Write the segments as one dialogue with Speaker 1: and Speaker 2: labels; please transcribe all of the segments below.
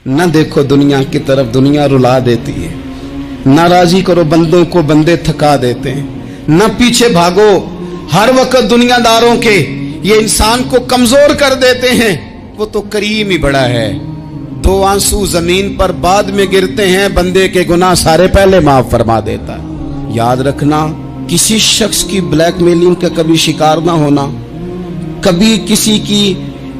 Speaker 1: न देखो दुनिया की तरफ, दुनिया रुला देती है। नाराजी करो बंदों को, बंदे थका देते हैं। न पीछे भागो हर वक्त दुनियादारों के, ये इंसान को कमजोर कर देते हैं। वो तो करीम ही बड़ा है। दो आंसू जमीन पर बाद में गिरते हैं, बंदे के गुनाह सारे पहले माफ फरमा देता है। याद रखना, किसी शख्स की ब्लैकमेलिंग का कभी शिकार ना होना, कभी किसी की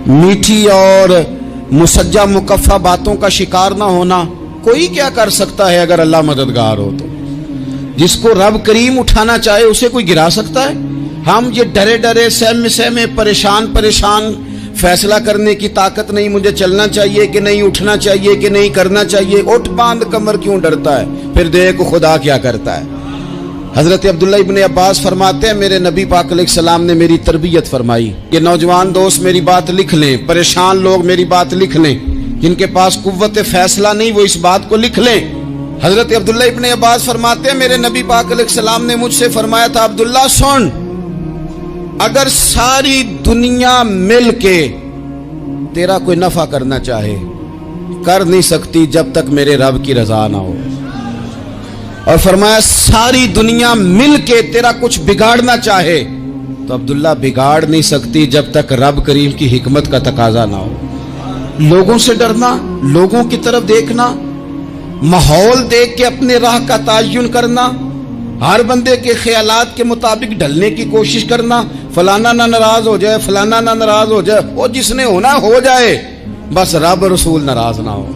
Speaker 1: मीठी और मुसज्जा मुकफ़ा बातों का शिकार ना होना। कोई क्या कर सकता है अगर अल्लाह मददगार हो तो? जिसको रब करीम उठाना चाहे उसे कोई गिरा सकता है? हम ये डरे डरे सहमे सहमे परेशान परेशान फैसला करने की ताकत नहीं, मुझे चलना चाहिए कि नहीं, उठना चाहिए कि नहीं, करना चाहिए। उठ बांध कमर क्यों डरता है? फिर देखो खुदा क्या करता है। हजरत अब्दुल्ला इब्ने अब्बास फरमाते हैं, मेरे नबी पाक अलैहिस्सलाम ने मेरी तरबियत फरमाई। ये नौजवान दोस्त मेरी बात लिख लें, परेशान लोग मेरी बात लिख लें, जिनके पास कुव्वत फैसला नहीं वो इस बात को लिख लें। हजरत अब्दुल्ला इब्ने अब्बास फरमाते हैं, मेरे नबी पाक अलैहिस्सलाम ने मुझसे फरमाया था, अब्दुल्ला सुन, अगर सारी दुनिया मिल के तेरा कोई नफा करना चाहे, कर नहीं सकती जब तक मेरे रब की रजा ना हो। और फरमाया सारी दुनिया मिल के तेरा कुछ बिगाड़ना चाहे तो अब्दुल्ला बिगाड़ नहीं सकती जब तक रब करीम की हिकमत का तकाजा ना हो। लोगों से डरना, लोगों की तरफ देखना, माहौल देख के अपने राह का तायुन करना, हर बंदे के ख्यालात के मुताबिक ढलने की कोशिश करना, फलाना ना नाराज हो जाए, फलाना ना नाराज हो जाए, वो जिसने होना हो जाए, बस रब रसूल नाराज ना हो।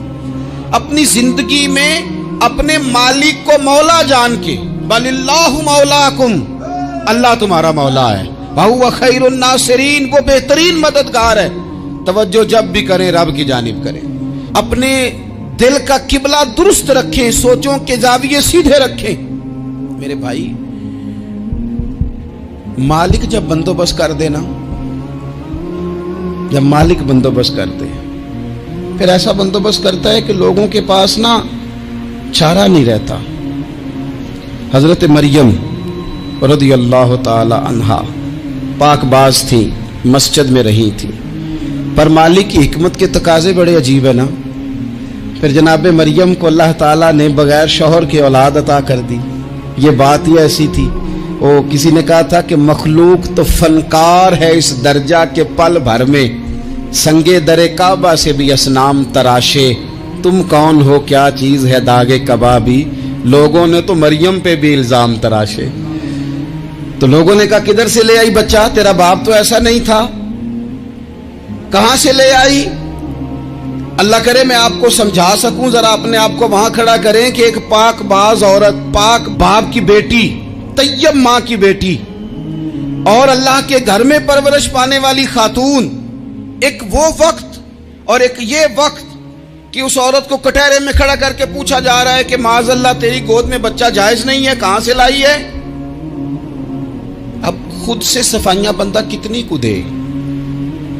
Speaker 1: अपनी जिंदगी में अपने मालिक को मौला जान के, बलिल्लाहु मौलाकुम, अल्लाह तुम्हारा मौला है, वहुवा खैरुन नासिरीन, वो बेहतरीन मददगार है। तवज्जो जब भी करें रब की जानिब करें। अपने दिल का किबला दुरुस्त रखें, सोचों के जाविये सीधे रखें। मेरे भाई, मालिक जब बंदोबस्त कर देना, जब मालिक बंदोबस्त करते हैं, फिर ऐसा बंदोबस्त करता है कि लोगों के पास ना चारा नहीं रहता। हजरत मरियम रज़ियल्लाहु ताला अन्हा पाकबाज थी, मस्जिद में रही थी, पर मालिक की हिकमत के तकाजे बड़े अजीब है ना। फिर जनाब मरियम को अल्लाह ताला ने बगैर शौहर के औलाद अता कर दी। ये बात ही ऐसी थी। ओ किसी ने कहा था कि मखलूक तो फनकार है इस दर्जा के पल भर में, संगे दरे काबा से भी असनाम तराशे, तुम कौन हो क्या चीज है दागे कबाबी। लोगों ने तो मरियम पे भी इल्जाम तराशे। तो लोगों ने कहा किधर से ले आई बच्चा, तेरा बाप तो ऐसा नहीं था, कहां से ले आई? अल्लाह करे मैं आपको समझा सकूं, जरा अपने आप को वहां खड़ा करें कि एक पाक बाज औरत, पाक बाप की बेटी, तैयब मां की बेटी, और अल्लाह के घर में परवरिश पाने वाली खातून, एक वो वक्त और एक ये वक्त कि उस औरत को कटहरे में खड़ा करके पूछा जा रहा है कि माज़अल्लाह तेरी गोद में बच्चा जायज नहीं है, कहां से लाई है? अब खुद से सफाइयां बंदा कितनी को दे,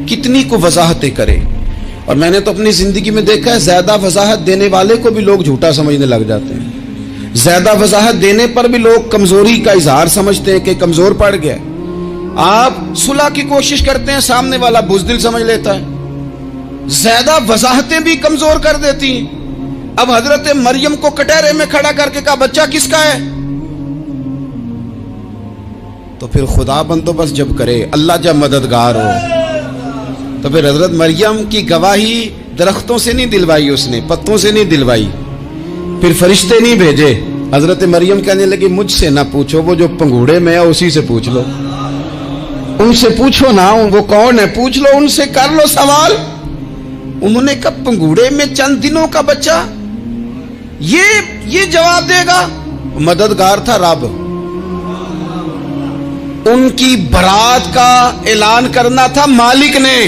Speaker 1: कितनी को वजाहतें करे। और मैंने तो अपनी जिंदगी में देखा है, ज्यादा वजाहत देने वाले को भी लोग झूठा समझने लग जाते हैं। ज्यादा वजाहत देने पर भी लोग कमजोरी का इजहार समझते हैं कि कमजोर पड़ गया। आप सुलह की कोशिश करते हैं, सामने वाला बुज़दिल समझ लेता है। ज्यादा वजाहतें भी कमजोर कर देती हैं। अब हजरत मरियम को कटहरे में खड़ा करके कहा बच्चा किसका है? तो फिर खुदा बंदोबस्त जब करे, अल्लाह जब मददगार हो, तो फिर हजरत मरियम की गवाही दरख्तों से नहीं दिलवाई उसने, पत्तों से नहीं दिलवाई, फिर फरिश्ते नहीं भेजे। हजरत मरियम कहने लगी मुझसे ना पूछो, वो जो पंगूड़े में है उसी से पूछ लो, उनसे पूछो ना, वो कौन है पूछ लो, उनसे कर लो सवाल। उन्होंने कहा पंगूड़े में चंद दिनों का बच्चा, ये जवाब देगा? मददगार था रब। उनकी बरात का ऐलान करना था मालिक ने,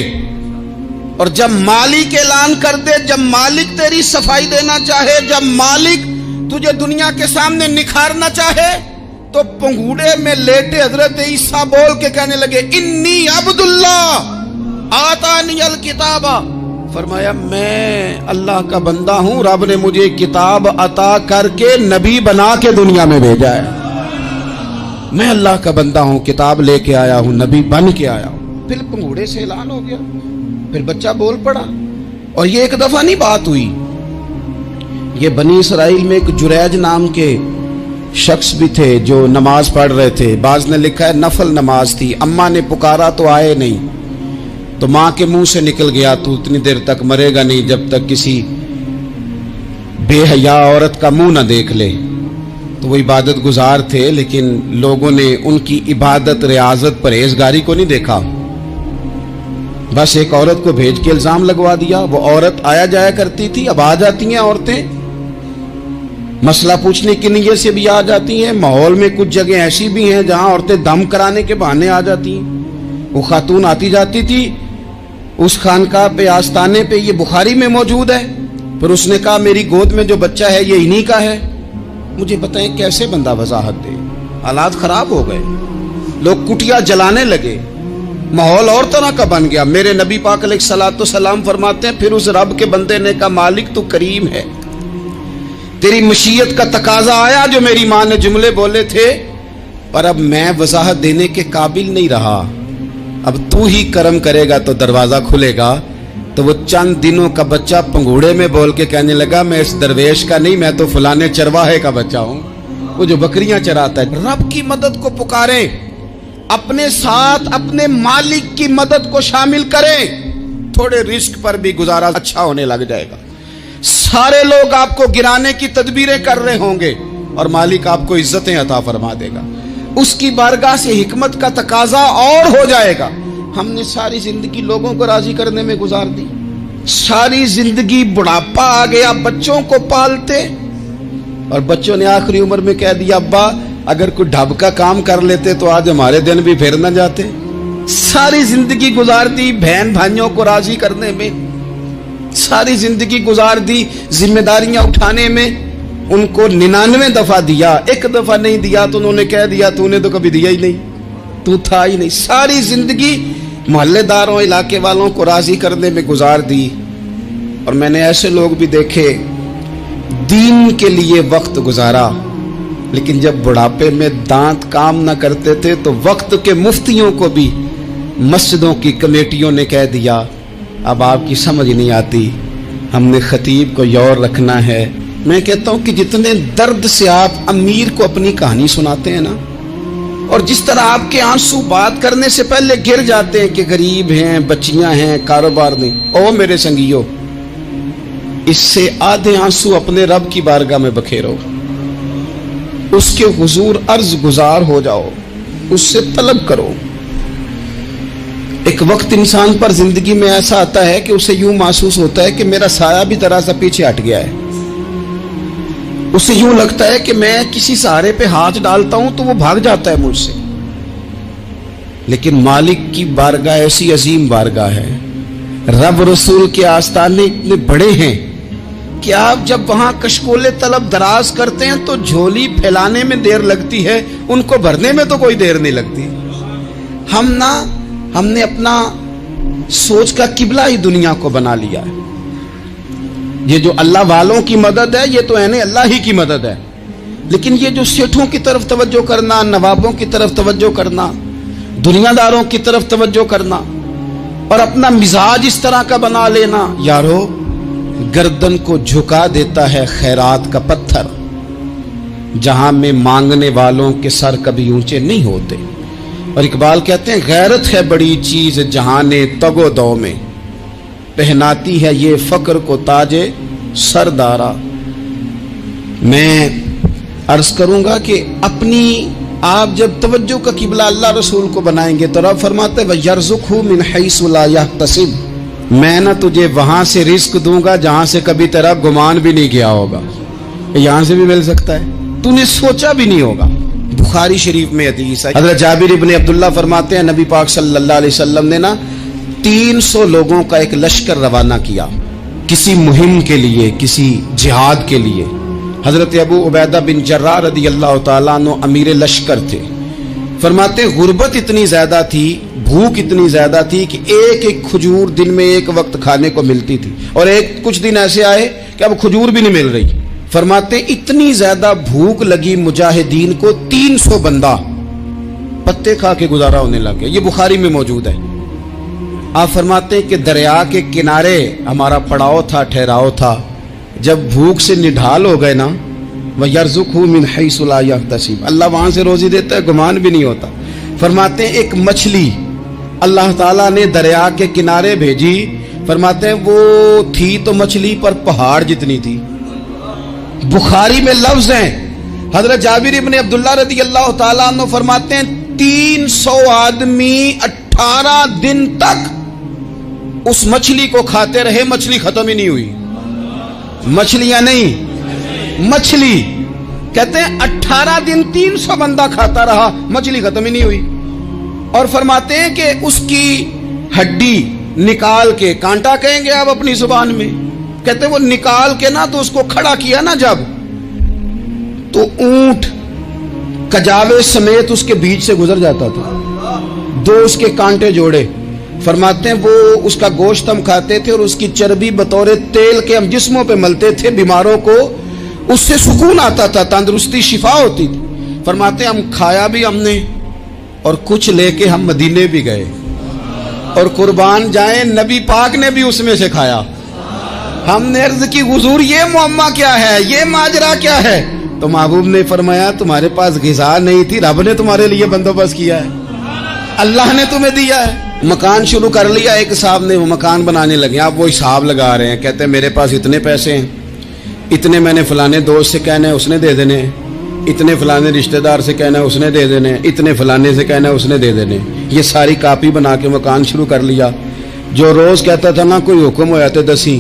Speaker 1: और जब मालिक ऐलान कर दे, जब मालिक तेरी सफाई देना चाहे, जब मालिक तुझे दुनिया के सामने निखारना चाहे, तो पंगूड़े में लेटे हजरत ईसा बोल के कहने लगे इन्नी अब्दुल्ला आतानी अल किताबा, फरमाया मैं अल्लाह का बंदा हूं, रब ने मुझे किताब अता करके नबी बना के दुनिया में भेजा है। मैं अल्लाह का बंदा हूं, किताब लेके आया हूं, नबी बन के आया हूं। फिर पंगूड़े से ऐलान हो गया, फिर बच्चा बोल पड़ा। और ये एक दफा नहीं बात हुई, یہ بنی اسرائیل میں ایک جریج نام کے شخص بھی تھے جو نماز پڑھ رہے تھے. بعض نے لکھا ہے نفل نماز تھی. اماں نے پکارا تو آئے نہیں, تو ماں کے منہ سے نکل گیا تو اتنی دیر تک مرے گا نہیں جب تک کسی بے حیا عورت کا منہ نہ دیکھ لے. تو وہ عبادت گزار تھے, لیکن لوگوں نے ان کی عبادت, ریاضت, پرہیزگاری کو نہیں دیکھا. بس ایک عورت کو بھیج کے الزام لگوا دیا. وہ عورت آیا جایا کرتی تھی, اب آ جاتی ہیں عورتیں, مسئلہ پوچھنے کی نیت سے بھی آ جاتی ہیں. ماحول میں کچھ جگہ ایسی بھی ہیں جہاں عورتیں دم کرانے کے بہانے آ جاتی ہیں. وہ خاتون آتی جاتی تھی اس خانقاہ پہ, آستانے پہ, یہ بخاری میں موجود ہے. پھر اس نے کہا میری گود میں جو بچہ ہے یہ انہی کا ہے. مجھے بتائیں کیسے بندہ وضاحت دے. حالات خراب ہو گئے, لوگ کٹیا جلانے لگے, ماحول اور طرح کا بن گیا. میرے نبی پاک علیہ الصلوۃ والسلام فرماتے ہیں پھر اس رب کے بندے نے کہا مالک تو کریم ہے, تیری مشیت کا تقاضا آیا جو میری ماں نے جملے بولے تھے, پر اب میں وضاحت دینے کے قابل نہیں رہا, اب تو ہی کرم کرے گا تو دروازہ کھلے گا. تو وہ چند دنوں کا بچہ پنگوڑے میں بول کے کہنے لگا میں اس درویش کا نہیں, میں تو فلانے چرواہے کا بچہ ہوں, وہ جو بکریاں چراتا ہے. رب کی مدد کو پکاریں, اپنے ساتھ اپنے مالک کی مدد کو شامل کریں, تھوڑے رزق پر بھی گزارا اچھا ہونے لگ جائے گا. سارے لوگ آپ کو گرانے کی تدبیریں کر رہے ہوں گے اور مالک آپ کو عزتیں عطا فرما دے گا. اس کی بارگاہ سے حکمت کا تقاضا اور ہو جائے گا. ہم نے ساری زندگی لوگوں کو راضی کرنے میں گزار دی, ساری زندگی بڑھاپا آ گیا بچوں کو پالتے, اور بچوں نے آخری عمر میں کہہ دیا ابا اگر کوئی ڈھب کا کام کر لیتے تو آج ہمارے دن بھی پھر نہ جاتے. ساری زندگی گزار دی بہن بھائیوں کو راضی کرنے میں, ساری زندگی گزار دی ذمہ داریاں اٹھانے میں. ان کو 99 دفعہ دیا, ایک دفعہ نہیں دیا تو انہوں نے کہہ دیا تو نے تو کبھی دیا ہی نہیں, تو تھا ہی نہیں. ساری زندگی محلے داروں علاقے والوں کو راضی کرنے میں گزار دی. اور میں نے ایسے لوگ بھی دیکھے دین کے لیے وقت گزارا, لیکن جب بڑھاپے میں دانت کام نہ کرتے تھے تو وقت کے مفتیوں کو بھی مسجدوں کی کمیٹیوں نے کہہ دیا اب آپ کی سمجھ نہیں آتی, ہم نے خطیب کو یور رکھنا ہے. میں کہتا ہوں کہ جتنے درد سے آپ امیر کو اپنی کہانی سناتے ہیں نا, اور جس طرح آپ کے آنسو بات کرنے سے پہلے گر جاتے ہیں کہ غریب ہیں, بچیاں ہیں, کاروبار نہیں, او میرے سنگیو, اس سے آدھے آنسو اپنے رب کی بارگاہ میں بکھیرو, اس کے حضور عرض گزار ہو جاؤ, اس سے طلب کرو. ایک وقت انسان پر زندگی میں ایسا آتا ہے کہ اسے یوں محسوس ہوتا ہے کہ میرا سایہ بھی ذرا سا پیچھے ہٹ گیا ہے. اسے یوں لگتا ہے کہ میں کسی سہارے پہ ہاتھ ڈالتا ہوں تو وہ بھاگ جاتا ہے مجھ سے. لیکن مالک کی بارگاہ ایسی عظیم بارگاہ ہے, رب رسول کے آستانے اتنے بڑے ہیں کہ آپ جب وہاں کشکول طلب دراز کرتے ہیں تو جھولی پھیلانے میں دیر لگتی ہے, ان کو بھرنے میں تو کوئی دیر نہیں لگتی. ہم نے اپنا سوچ کا قبلہ ہی دنیا کو بنا لیا ہے. یہ جو اللہ والوں کی مدد ہے یہ تو ہے نہیں, اللہ ہی کی مدد ہے. لیکن یہ جو سیٹھوں کی طرف توجہ کرنا, نوابوں کی طرف توجہ کرنا, دنیا داروں کی طرف توجہ کرنا, اور اپنا مزاج اس طرح کا بنا لینا, یارو گردن کو جھکا دیتا ہے خیرات کا پتھر, جہاں میں مانگنے والوں کے سر کبھی اونچے نہیں ہوتے. اور اقبال کہتے ہیں غیرت ہے بڑی چیز جہانے تگ و دو میں, پہناتی ہے یہ فقر کو تاج سردارا. میں عرض کروں گا کہ اپنی آپ جب توجہ کا قبلہ اللہ رسول کو بنائیں گے تو رب فرماتے ہیں وَيَرْزُقْهُ مِنْ حَيْثُ لَا يَحْتَسِبُ, میں نہ تجھے وہاں سے رزق دوں گا جہاں سے کبھی تیرا گمان بھی نہیں کیا ہوگا. یہاں سے بھی مل سکتا ہے, تو نے سوچا بھی نہیں ہوگا. بخاری شریف میں حدیث ہے, حضرت جابر ابن عبداللہ فرماتے ہیں نبی پاک صلی اللہ علیہ وسلم نے 300 لوگوں کا ایک لشکر روانہ کیا کسی مہم کے لیے, کسی جہاد کے لیے. حضرت ابو عبیدہ بن جراح رضی اللہ تعالیٰ عنہ امیر لشکر تھے. فرماتے غربت اتنی زیادہ تھی, بھوک اتنی زیادہ تھی کہ ایک ایک کھجور دن میں ایک وقت کھانے کو ملتی تھی, اور کچھ دن ایسے آئے کہ اب کھجور بھی نہیں مل رہی. فرماتے اتنی زیادہ بھوک لگی مجاہدین کو 300 بندہ پتے کھا کے گزارا ہونے لگ گیا. یہ بخاری میں موجود ہے. آپ فرماتے ہیں کہ دریا کے کنارے ہمارا پڑاؤ تھا, ٹھہراؤ تھا, जब भूख से निढाल हो गए ना, वयरज़ुक़हु मिन हैसु ला यहतसिब, अल्लाह वहां से रोजी देता है, गुमान भी नहीं होता। फरमाते हैं एक मछली अल्लाह ताला ने दरिया के किनारे भेजी, फरमाते हैं वो थी तो मछली पर पहाड़ जितनी थी। बुखारी में लफ्ज हैं, हजरत जाबिर इब्न अब्दुल्लाह रज़ी अल्लाह ताला अन्हु फरमाते हैं 300 आदमी 18 दिन तक उस मछली को खाते रहे, मछली खत्म ही नहीं हुई। मछलियां नहीं, मछली। कहते हैं 18 दिन 300 बंदा खाता रहा, मछली खत्म ही नहीं हुई। और फरमाते हैं कि उसकी हड्डी निकाल के, कांटा कहेंगे आप अपनी जुबान में, कहते वो निकाल के ना तो उसको खड़ा किया ना जब, तो ऊंट कजावे समेत उसके बीच से गुजर जाता था। 2 उसके कांटे जोड़े। फरमाते हैं वो उसका गोश्त हम खाते थे और उसकी चर्बी बतौर तेल के हम जिस्मों पे मलते थे, बीमारों को उससे सुकून आता था, तंदुरुस्ती शिफा होती थी। फरमाते हैं हम खाया भी हमने और कुछ लेके हम मदीने भी गए, और कुर्बान जाए नबी पाक ने भी उसमें से खाया। हमने अर्ज की हुजूर ये मुअम्मा क्या है, ये माजरा क्या है? तो महबूब ने फरमाया तुम्हारे पास ग़िज़ा नहीं थी, रब ने तुम्हारे लिए बंदोबस्त किया है, अल्लाह ने तुम्हें दिया है। मकान शुरू कर लिया, एक साहब ने वो मकान बनाने लगे, आप वो हिसाब लगा रहे हैं, कहते हैं मेरे पास इतने पैसे हैं, इतने मैंने फलाने दोस्त से कहना है उसने दे देने, इतने फलाने रिश्तेदार से कहना है उसने दे देने, इतने फलाने से कहना है उसने दे देने। ये सारी कापी बना के मकान शुरू कर लिया। जो रोज कहता था ना कोई हुक्म हो जाते दसी,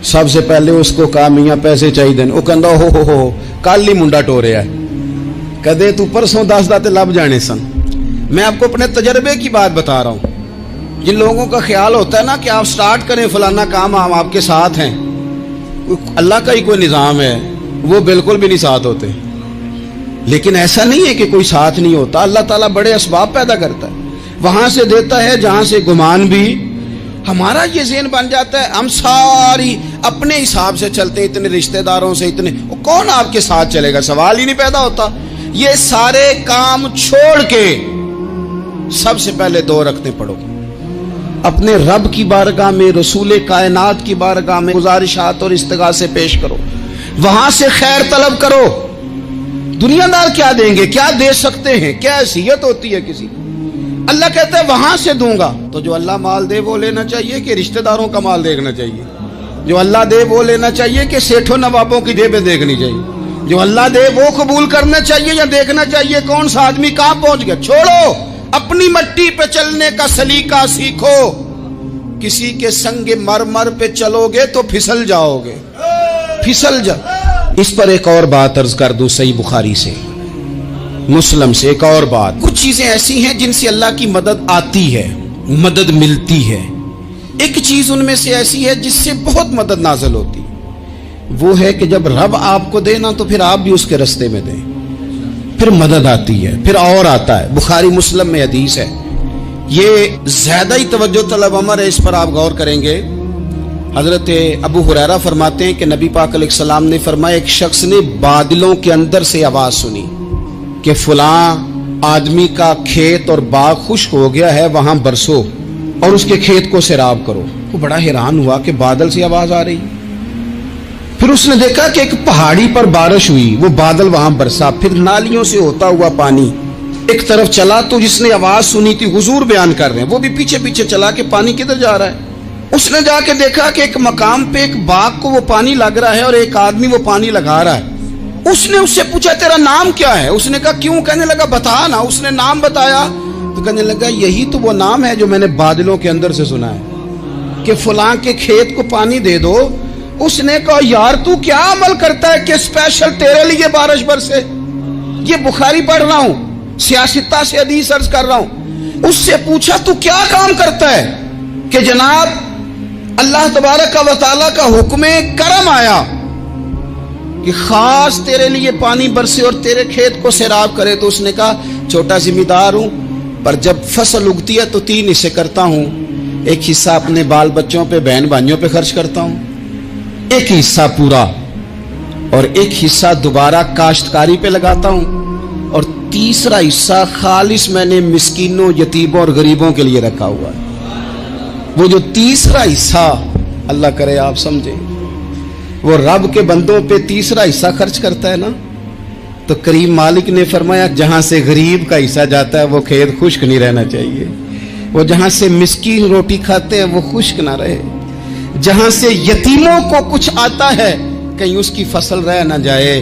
Speaker 1: सबसे पहले उसको कहा मियाँ पैसे चाहिए, वो कहता हो कल ही मुंडा टोरे है, कदे तू परसों 10 दाते लब जाने सन। मैं आपको अपने तजर्बे की बात बता रहा हूँ। जिन लोगों का ख्याल होता है ना कि आप स्टार्ट करें फलाना काम, हम आपके साथ हैं, अल्लाह का ही कोई निज़ाम है, वो बिल्कुल भी नहीं साथ होते। लेकिन ऐसा नहीं है कि कोई साथ नहीं होता, अल्लाह ताला बड़े असबाब पैदा करता है, वहां से देता है जहां से गुमान भी। हमारा ये ज़हन बन जाता है हम सारी अपने हिसाब से चलते, इतने रिश्तेदारों से, इतने कौन आपके साथ चलेगा, सवाल ही नहीं पैदा होता। ये सारे काम छोड़ के सबसे पहले 2 रखते पढ़ो, अपने रब की बारगाह में, रसूल कायनात की बारगाह में गुजारिशात और इस्तिगासे पेश करो, वहां से खैर तलब करो। दुनियादार क्या देंगे, क्या दे सकते हैं, क्या हैसियत होती है किसी। अल्लाह कहता है वहां से दूंगा। तो जो अल्लाह माल दे वो लेना चाहिए कि रिश्तेदारों का माल देखना चाहिए? जो अल्लाह दे वो लेना चाहिए कि सेठों नवाबों की जेबें देखनी चाहिए? जो अल्लाह दे वो कबूल करना चाहिए या देखना चाहिए कौन सा आदमी कहां पहुंच गया? छोड़ो, अपनी मट्टी पे चलने का सलीका सीखो। किसी के संग मरमर पे चलोगे तो फिसल जाओगे, फिसल जा। इस पर एक और बात अर्ज कर दूं, सही बुखारी से, मुस्लिम से एक और बात। कुछ चीजें ऐसी हैं जिनसे अल्लाह की मदद आती है, मदद मिलती है। एक चीज उनमें से ऐसी है जिससे बहुत मदद नाज़िल होती, वो है कि जब रब आपको दे ना तो फिर आप भी उसके रास्ते में दें, फिर मदद आती है, फिर और आता है। बुखारी मुस्लिम में हदीस है, ये ज्यादा ही तवज्जो तलब अमर है, इस पर आप गौर करेंगे। हजरत अबू हुरैरा फरमाते हैं कि नबी पाक अलैहिस्सलाम ने फरमाया एक शख्स ने बादलों के अंदर से आवाज सुनी कि फलां आदमी का खेत और बाग खुश्क हो गया है, वहां बरसो और उसके खेत को सैराब करो। वो बड़ा हैरान हुआ कि बादल से आवाज आ रही। फिर उसने देखा कि एक पहाड़ी पर बारिश हुई, वो बादल वहां बरसा, फिर नालियों से होता हुआ पानी एक तरफ चला। तो जिसने आवाज सुनी थी, हुजूर बयान कर रहे हैं, वो भी पीछे पीछे चला कि पानी किधर जा रहा है। उसने जाके देखा कि एक मकाम पे एक बाग को वो पानी लग रहा है और एक आदमी वो पानी लगा रहा है। उसने उससे पूछा तेरा नाम क्या है? उसने कहा क्यों? कहने लगा बता ना। उसने नाम बताया तो कहने लगा यही तो वो नाम है जो मैंने बादलों के अंदर से सुना है कि फलां के खेत को पानी दे दो। उसने कहा यार तू क्या अमल करता है कि स्पेशल तेरे लिए बारिश बरसे? ये बुखारी पढ़ रहा हूं, सियासता से हदीस अर्ज कर रहा हूं। उससे पूछा तू क्या काम करता है कि जनाब अल्लाह तबारक व तआला का हुक्म करम आया कि खास तेरे लिए पानी बरसे और तेरे खेत को सैराब करे। तो उसने कहा छोटा जिम्मेदार हूं, पर जब फसल उगती है तो 3 हिस्से करता हूं। एक हिस्सा अपने बाल बच्चों पे, बहन भाइयों पे खर्च करता हूं, एक हिस्सा पूरा, और एक हिस्सा दोबारा काश्तकारी पे लगाता हूं, और तीसरा हिस्सा खालिस मैंने मिस्कीनों, यतीमों और गरीबों के लिए रखा हुआ है। वो जो तीसरा हिस्सा, अल्लाह करे आप समझे, वो रब के बंदों पे तीसरा हिस्सा खर्च करता है ना, तो करीम मालिक ने फरमाया जहां से गरीब का हिस्सा जाता है वो खेत खुश्क नहीं रहना चाहिए, वो जहां से मिस्कीन रोटी खाते हैं वो खुश्क ना रहे, जहां से यतीमों को कुछ आता है कहीं उसकी फसल रह ना जाए।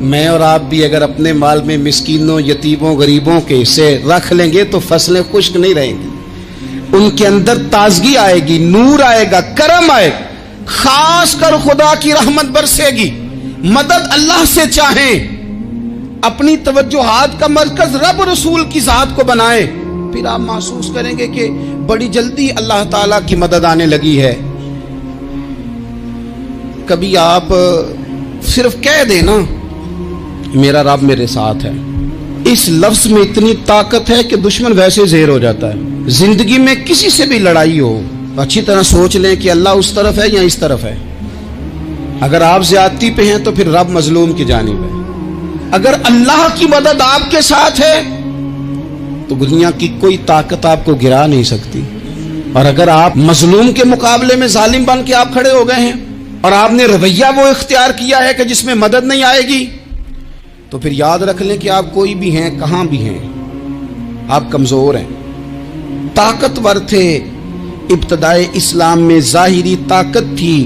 Speaker 1: मैं और आप भी अगर अपने माल में मिस्कीनों, यतीमों, गरीबों के हिस्से रख लेंगे तो फसलें खुश्क नहीं रहेंगी, उनके अंदर ताजगी आएगी, नूर आएगा, करम आएगा, खास कर खुदा की रहमत बरसेगी। मदद अल्लाह से चाहें, अपनी तवज्जुहात का मरकज रब रसूल की जात को बनाए, फिर आप महसूस करेंगे कि बड़ी जल्दी अल्लाह ताला की मदद आने लगी है। कभी आप सिर्फ कह देना मेरा रब मेरे साथ है, इस लफ्ज में इतनी ताकत है कि दुश्मन वैसे ज़ेर हो जाता है। जिंदगी में किसी से भी लड़ाई हो, अच्छी तरह सोच लें कि अल्लाह उस तरफ है या इस तरफ है। अगर आप ज्यादती पे हैं तो फिर रब मजलूम की जानिब है। अगर अल्लाह की मदद आपके साथ है तो दुनिया की कोई ताकत आपको गिरा नहीं सकती। और अगर आप मजलूम के मुकाबले में जालिम बन के आप खड़े हो गए हैं और आपने रवैया वो इख्तियार किया है कि जिसमें मदद नहीं आएगी, तो फिर याद रख लें कि आप कोई भी हैं, कहां भी हैं, आप कमजोर हैं। ताकतवर थे, इब्तदाए इस्लाम में जाहिरी ताकत थी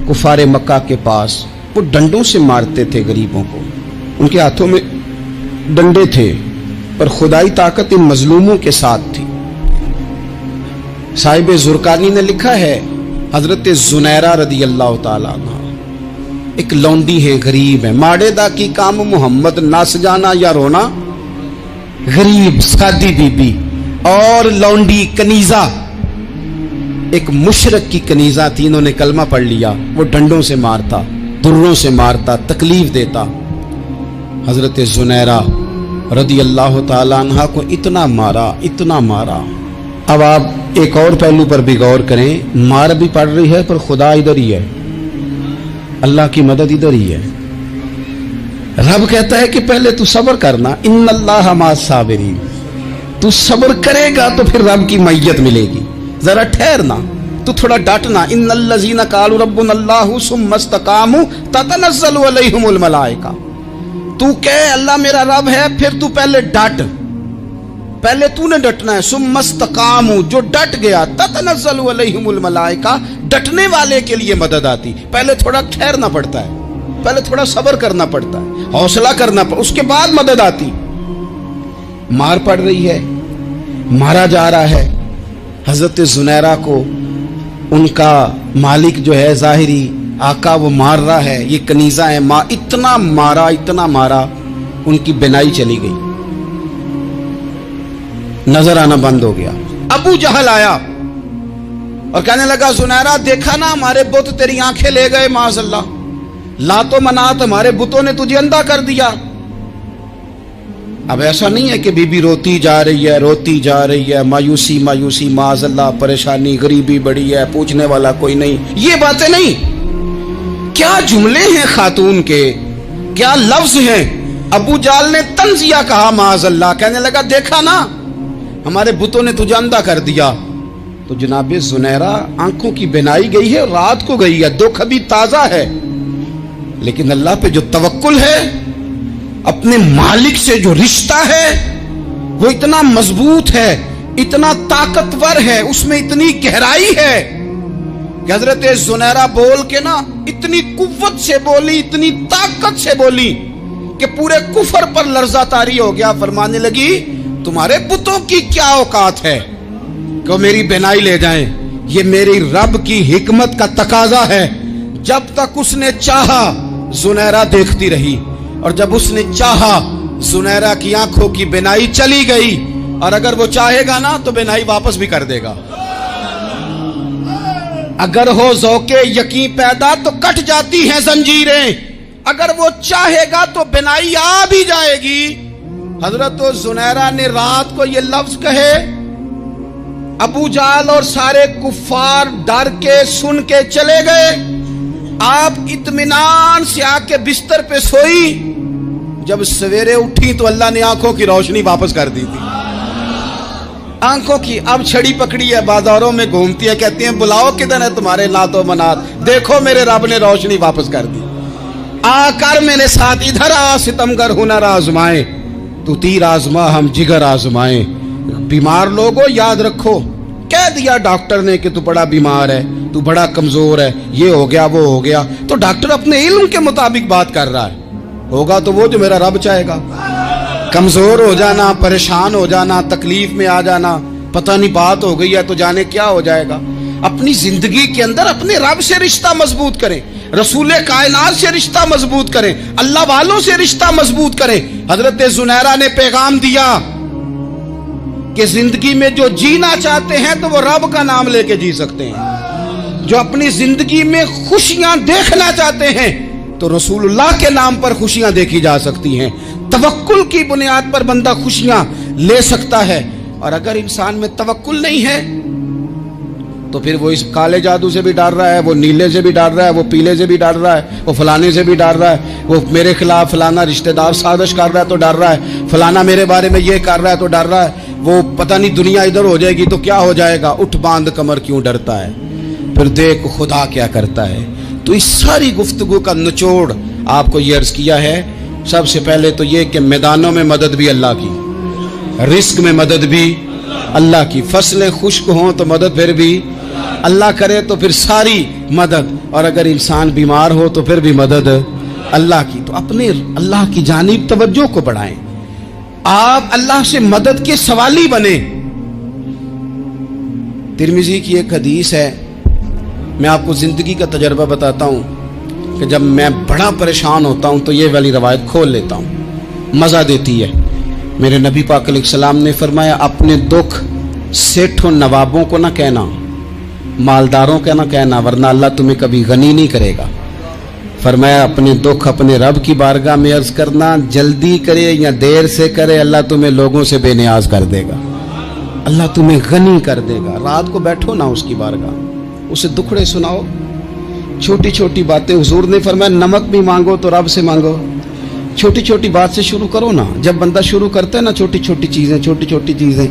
Speaker 1: कुफारे मक्का के पास, वो डंडों से मारते थे गरीबों को, उनके हाथों में डंडे थे, पर खुदाई ताकत इन मजलूमों के साथ थी। साहिब जुरकानी ने लिखा है, हजरत जुनैरा रदी अल्लाह ताला अन्हा एक लौंडी है, गरीब है, माड़ेदा की काम मोहम्मद नास जाना या रोना, गरीब सादी बीबी और लौंडी कनीजा, एक मुशरक की कनीजा थी, इन्होंने कलमा पढ़ लिया, वो डंडों से मारता, दुर्रों से मारता, तकलीफ देता। हजरत जुनैरा रदी अल्लाह ताला अन्हा को इतना मारा, इतना मारा। अब आप एक और पहलू पर भी गौर करें, मार भी पड़ रही है पर खुदा इधर ही है, अल्लाह की मदद इधर ही है। रब कहता है कि पहले तू सब्र करना, इन्नल्लाह मास साबिरीन, तू सब्र करेगा तो फिर रब की मैयत मिलेगी, जरा ठहरना, तू थोड़ा डटना। इन्नल्लज़ीना क़ालू रब्बुनल्लाहु सुम्मा इस्तक़ामू ततनज़्ज़लु अलैहिमुल मलाइका, तू कह अल्लाह मेरा रब है, फिर तू पहले डट, पहले तूने डटना है। सुम्मा इस्तक़ामू, जो डट गया, ततनज़्ज़लु अलैहिमुल मलाइका, डटने वाले के लिए मदद आती। पहले थोड़ा ठहरना पड़ता है, पहले थोड़ा सब्र करना पड़ता है, हौसला करना पड़ता, उसके बाद मदद आती। मार पड़ रही है, मारा जा रहा है। हजरत जुनैरा को उनका मालिक जो है जाहिरी आका वो मार रहा है, ये कनीजा है, इतना मारा, इतना मारा, उनकी बिनाई चली गई, नजर आना बंद हो गया। अबू जहल आया और कहने लगा, जुनैरा देखा ना हमारे बुत तेरी आंखें ले गए, माज़अल्लाह, लातो मनात हमारे बुतों ने तुझे अंधा कर दिया। अब ऐसा नहीं है कि बीबी रोती जा रही है, रोती जा रही है, मायूसी मायूसी, माज़अल्लाह, परेशानी, गरीबी बड़ी है, पूछने वाला कोई नहीं, ये बातें नहीं। क्या जुमले हैं खातून के, क्या लफ्ज हैं। अबू जाल ने तंजिया कहा, माज़अल्लाह, कहने लगा देखा ना हमारे बुतों ने तुझे अंधा कर दिया। तो जनाब जुनैरा आंखों की बिनाई गई है, रात को गई है, दुख अभी ताजा है, लेकिन अल्लाह पे जो तवक्कुल है, अपने मालिक से जो रिश्ता है वो इतना मजबूत है, इतना ताकतवर है, उसमें इतनी गहराई है कि हजरत जुनैरा बोल के ना इतनी कुव्वत से बोली, इतनी ताकत से बोली कि पूरे कुफर पर लर्जा तारी हो गया। फरमाने लगी, तुम्हारे बुतों की क्या औकात है कि मेरी बिनाई ले जाएं, ये मेरी रब की हिकमत का तकाजा है। जब तक उसने चाहा जुनैरा देखती रही, और जब उसने चाहा जुनैरा की आंखों की बिनाई चली गई, और अगर वो चाहेगा ना तो बिनाई वापस भी कर देगा। अगर हो ज़ौक़े यकीन पैदा तो कट जाती हैं जंजीरें, अगर वो चाहेगा तो बिनाई आ भी जाएगी। हजरत जुनैरा ने रात को ये लफ्ज कहे, अबू जाल और सारे कुफ्फार डर के सुन के चले गए। आप इत्मीनान से आके बिस्तर पे सोई, जब सवेरे उठी तो अल्लाह ने आंखों की रोशनी वापस कर दी थी। आंखों की अब छड़ी पकड़ी है, बाजारों में घूमती है, कहती है बुलाओ किधर है तुम्हारे नातो मनात, देखो मेरे रब ने रोशनी वापस कर दी, आकर मेरे साथ इधर आ, सितमगर हुनर आजमाए, तू तीर आजमा हम जिगर आजमाए। बीमार लोगों याद रखो, कह दिया डॉक्टर ने कि तू बड़ा बीमार है, तू बड़ा कमजोर है, ये हो गया वो हो गया, तो डॉक्टर अपने इल्म के मुताबिक बात कर रहा है, होगा तो वो जो मेरा रब चाहेगा। कमजोर हो जाना, परेशान हो जाना, तकलीफ में आ जाना, पता नहीं बात हो गई है तो जाने क्या हो जाएगा। अपनी जिंदगी के अंदर अपने रब से रिश्ता मजबूत करें, रसूल कायनात से रिश्ता मजबूत करें, अल्लाह वालों से रिश्ता मजबूत करें। हजरत जुनैरा ने पैगाम दिया कि जिंदगी में जो जीना चाहते हैं तो वो रब का नाम लेके जी सकते हैं, जो अपनी जिंदगी में खुशियां देखना चाहते हैं तो रसूलुल्लाह के नाम पर खुशियां देखी जा सकती हैं। तवक्कुल की बुनियाद पर बंदा खुशियां ले सकता है, और अगर इंसान में तवक्कुल नहीं है तो फिर वो इस काले जादू से भी डर रहा है, वो नीले से भी डर रहा है, वो पीले से भी डर रहा है, वो फलाने से भी डर रहा है, वो मेरे खिलाफ फलाना रिश्तेदार साजिश कर रहा है तो डर रहा है, फलाना मेरे बारे में ये कर रहा है तो डर रहा है, वो पता नहीं दुनिया इधर हो जाएगी तो क्या हो जाएगा, उठ बांध कमर क्यों डरता है, फिर देख खुदा क्या करता है। तो इस सारी गुफ्तगू का निचोड़ आपको ये अर्ज किया है। सबसे पहले तो ये कि मैदानों में मदद भी अल्लाह की, रिस्क में मदद भी अल्लाह की, फसलें खुश्क हों तो मदद फिर भी अल्लाह करे, तो फिर सारी मदद, और अगर इंसान बीमार हो तो फिर भी मदद अल्लाह की। तो अपने अल्लाह की जानिब तवज्जो को बढ़ाएं, आप अल्लाह से मदद के सवाली बने। तिरमिजी की एक हदीस है, मैं आपको जिंदगी का तजर्बा बताता हूं कि जब मैं बड़ा परेशान होता हूं तो ये वाली रवायत खोल लेता हूं, मजा देती है। मेरे नबी पाक अलैहिस्सलाम ने फरमाया, अपने दुख सेठों नवाबों को ना कहना, मालदारों का ना कहना, वरना अल्लाह तुम्हें कभी गनी नहीं करेगा। फरमाया अपने दुख अपने रब की बारगाह में अर्ज करना, जल्दी करे या देर से करे अल्लाह तुम्हें लोगों से बेनियाज कर देगा, अल्लाह तुम्हें गनी कर देगा। रात को बैठो ना उसकी बारगाह, उसे दुखड़े सुनाओ, छोटी छोटी बातें। हुजूर ने फरमाया नमक भी मांगो तो रब से मांगो, छोटी छोटी बात से शुरू करो ना। जब बंदा शुरू करता है ना छोटी छोटी चीजें,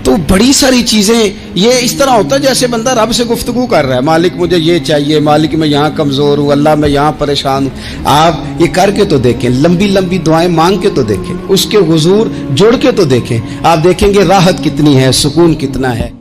Speaker 1: तो बड़ी सारी चीजें ये इस तरह होता है जैसे बंदा रब से गुफ्तगू कर रहा है, मालिक मुझे ये चाहिए, मालिक मैं यहाँ कमजोर हूँ, अल्लाह मैं यहाँ परेशान हूँ। आप ये करके तो देखें, लंबी लंबी दुआएं मांग के तो देखें, उसके हुजूर जुड़ के तो देखें, आप देखेंगे राहत कितनी है, सुकून कितना है।